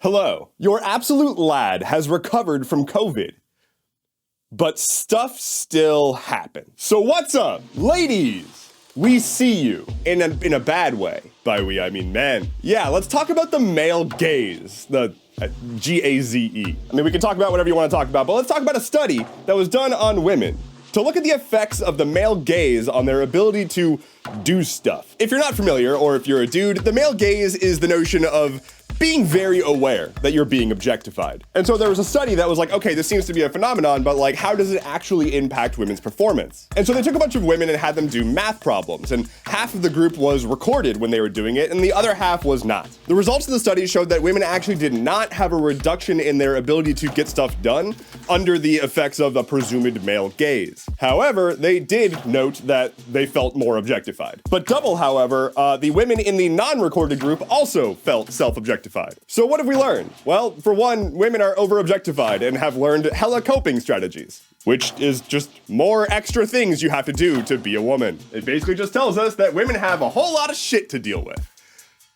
Hello, your absolute lad has recovered from COVID, but stuff still happens. So what's up, ladies? We see you in a bad way. By we, I mean men. Yeah, let's talk about the male gaze, the G-A-Z-E. I mean, we can talk about whatever you want to talk about, but let's talk about a study that was done on women to look at the effects of the male gaze on their ability to do stuff. If you're not familiar, or if you're a dude, the male gaze is the notion of being very aware that you're being objectified. And so there was a study that was like, okay, this seems to be a phenomenon, but like, how does it actually impact women's performance? And so they took a bunch of women and had them do math problems, and half of the group was recorded when they were doing it, and the other half was not. The results of the study showed that women actually did not have a reduction in their ability to get stuff done under the effects of a presumed male gaze. However, they did note that they felt more objectified. But double, however, the women in the non-recorded group also felt self-objectified. So what have we learned? Well, for one, women are over-objectified and have learned hella coping strategies, which is just more extra things you have to do to be a woman. It basically just tells us that women have a whole lot of shit to deal with.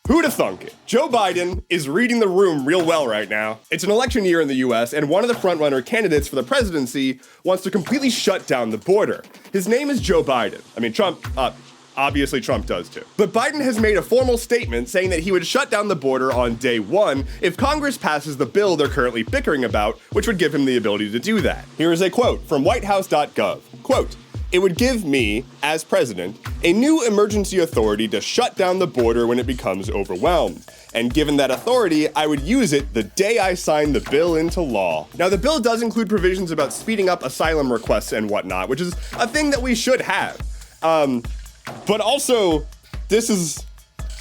Who'da thunk it? Joe Biden is reading the room real well right now. It's an election year in the US, and one of the frontrunner candidates for the presidency wants to completely shut down the border. His name is Joe Biden. I mean, obviously Trump does too. But Biden has made a formal statement saying that he would shut down the border on day one if Congress passes the bill they're currently bickering about, which would give him the ability to do that. Here is a quote from whitehouse.gov. Quote, "It would give me, as president, a new emergency authority to shut down the border when it becomes overwhelmed. And given that authority, I would use it the day I sign the bill into law." Now, the bill does include provisions about speeding up asylum requests and whatnot, which is a thing that we should have. But also, this is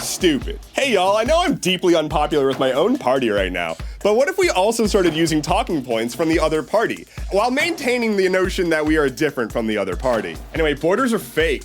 stupid. Hey y'all, I know I'm deeply unpopular with my own party right now, but what if we also started using talking points from the other party, while maintaining the notion that we are different from the other party? Anyway, borders are fake.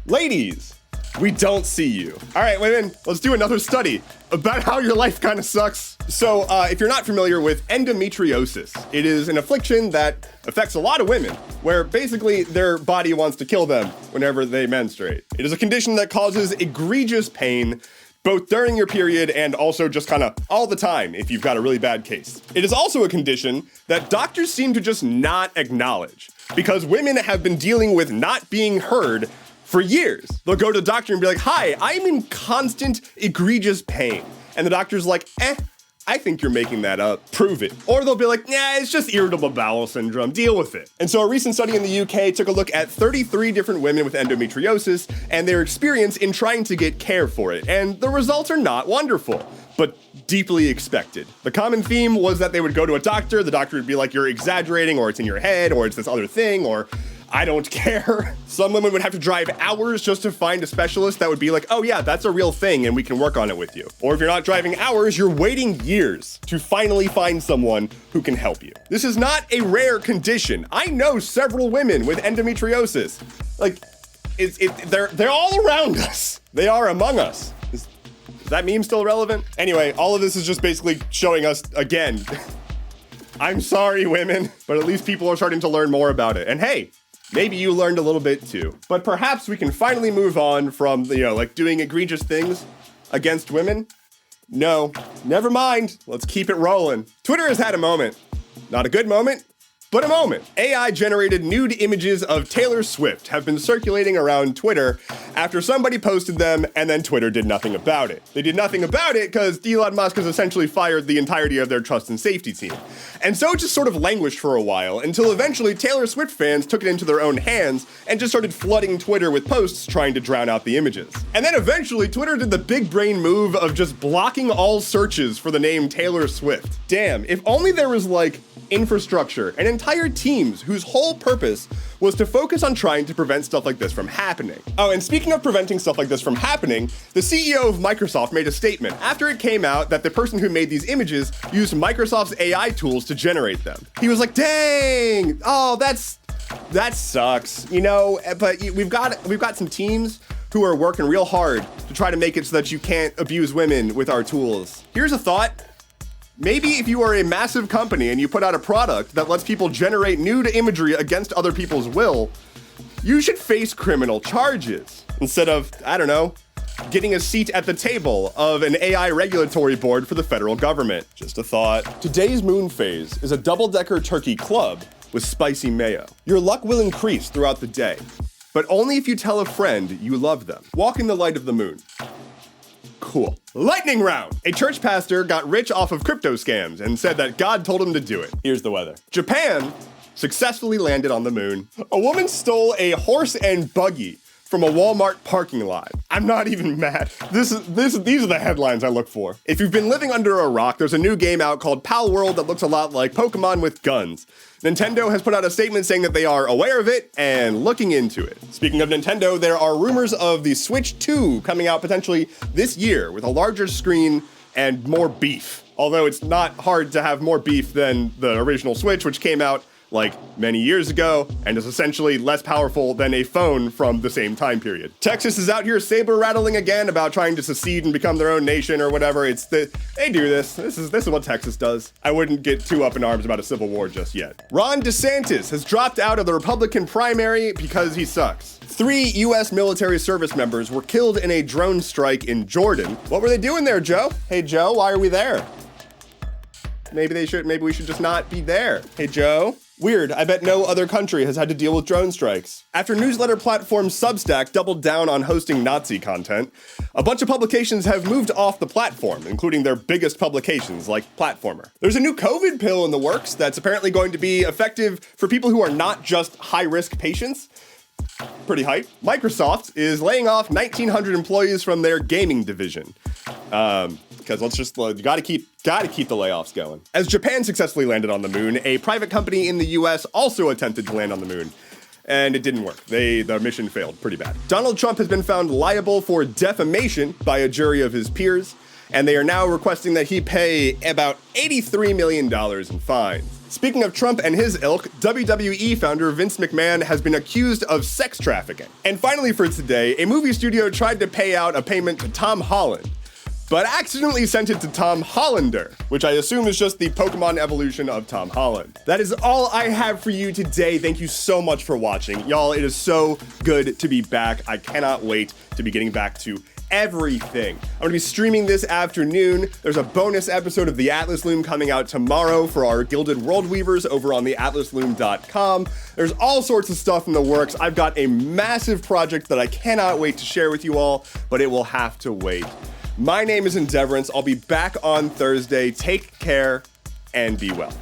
Ladies, we don't see you. All right, women, let's do another study about how your life kind of sucks. So, if you're not familiar with endometriosis, it is an affliction that affects a lot of women, where basically their body wants to kill them whenever they menstruate. It is a condition that causes egregious pain, both during your period and also just kind of all the time if you've got a really bad case. It is also a condition that doctors seem to just not acknowledge, because women have been dealing with not being heard for years. They'll go to the doctor and be like, "Hi, I'm in constant egregious pain." And the doctor's like, I think you're making that up. Prove it. Or they'll be like, "Nah, it's just irritable bowel syndrome. Deal with it." And so a recent study in the UK took a look at 33 different women with endometriosis and their experience in trying to get care for it. And the results are not wonderful, but deeply expected. The common theme was that they would go to a doctor, the doctor would be like, "You're exaggerating," or "It's in your head," or "It's this other thing," or "I don't care." Some women would have to drive hours just to find a specialist that would be like, "Oh yeah, that's a real thing and we can work on it with you." Or if you're not driving hours, you're waiting years to finally find someone who can help you. This is not a rare condition. I know several women with endometriosis. Like, they're all around us. They are among us. Is that meme still relevant? Anyway, all of this is just basically showing us, again, I'm sorry, women, but at least people are starting to learn more about it. And hey, maybe you learned a little bit too. But perhaps we can finally move on from, doing egregious things against women. No, never mind. Let's keep it rolling. Twitter has had a moment. Not a good moment, but a moment. AI-generated nude images of Taylor Swift have been circulating around Twitter after somebody posted them and then Twitter did nothing about it. They did nothing about it because Elon Musk has essentially fired the entirety of their trust and safety team. And so it just sort of languished for a while until eventually Taylor Swift fans took it into their own hands and just started flooding Twitter with posts trying to drown out the images. And then eventually Twitter did the big brain move of just blocking all searches for the name Taylor Swift. Damn, if only there was infrastructure and entire teams whose whole purpose was to focus on trying to prevent stuff like this from happening. Oh, and speaking of preventing stuff like this from happening, the CEO of Microsoft made a statement after it came out that the person who made these images used Microsoft's AI tools to generate them. He was like, "Dang, oh, that sucks, but we've got some teams who are working real hard to try to make it so that you can't abuse women with our tools." Here's a thought. Maybe if you are a massive company and you put out a product that lets people generate nude imagery against other people's will, you should face criminal charges instead of, getting a seat at the table of an AI regulatory board for the federal government. Just a thought. Today's moon phase is a double-decker turkey club with spicy mayo. Your luck will increase throughout the day, but only if you tell a friend you love them. Walk in the light of the moon. Cool. Lightning round! A church pastor got rich off of crypto scams and said that God told him to do it. Here's the weather. Japan successfully landed on the moon. A woman stole a horse and buggy from a Walmart parking lot. I'm not even mad. These are the headlines I look for. If you've been living under a rock, there's a new game out called Pal World that looks a lot like Pokemon with guns. Nintendo has put out a statement saying that they are aware of it and looking into it. Speaking of Nintendo, there are rumors of the Switch 2 coming out potentially this year with a larger screen and more beef. Although it's not hard to have more beef than the original Switch, which came out like many years ago, and is essentially less powerful than a phone from the same time period. Texas is out here saber rattling again about trying to secede and become their own nation or whatever. They do this. This is what Texas does. I wouldn't get too up in arms about a civil war just yet. Ron DeSantis has dropped out of the Republican primary because he sucks. 3 U.S. military service members were killed in a drone strike in Jordan. What were they doing there, Joe? Hey, Joe, why are we there? Maybe we should just not be there. Hey, Joe? Weird, I bet no other country has had to deal with drone strikes. After newsletter platform Substack doubled down on hosting Nazi content, a bunch of publications have moved off the platform, including their biggest publications like Platformer. There's a new COVID pill in the works that's apparently going to be effective for people who are not just high-risk patients. Pretty hype. Microsoft is laying off 1,900 employees from their gaming division. Because you gotta keep the layoffs going. As Japan successfully landed on the moon, a private company in the US also attempted to land on the moon. And it didn't work. The mission failed pretty bad. Donald Trump has been found liable for defamation by a jury of his peers, and they are now requesting that he pay about $83 million in fines. Speaking of Trump and his ilk, WWE founder Vince McMahon has been accused of sex trafficking. And finally for today, a movie studio tried to pay out a payment to Tom Holland, but accidentally sent it to Tom Hollander, which I assume is just the Pokemon evolution of Tom Holland. That is all I have for you today. Thank you so much for watching. Y'all, it is so good to be back. I cannot wait to be getting back to everything. I'm gonna be streaming this afternoon. There's a bonus episode of The Atlas Loom coming out tomorrow for our Gilded World Weavers over on theatlasloom.com. There's all sorts of stuff in the works. I've got a massive project that I cannot wait to share with you all, but it will have to wait. My name is Endeavorance. I'll be back on Thursday. Take care and be well.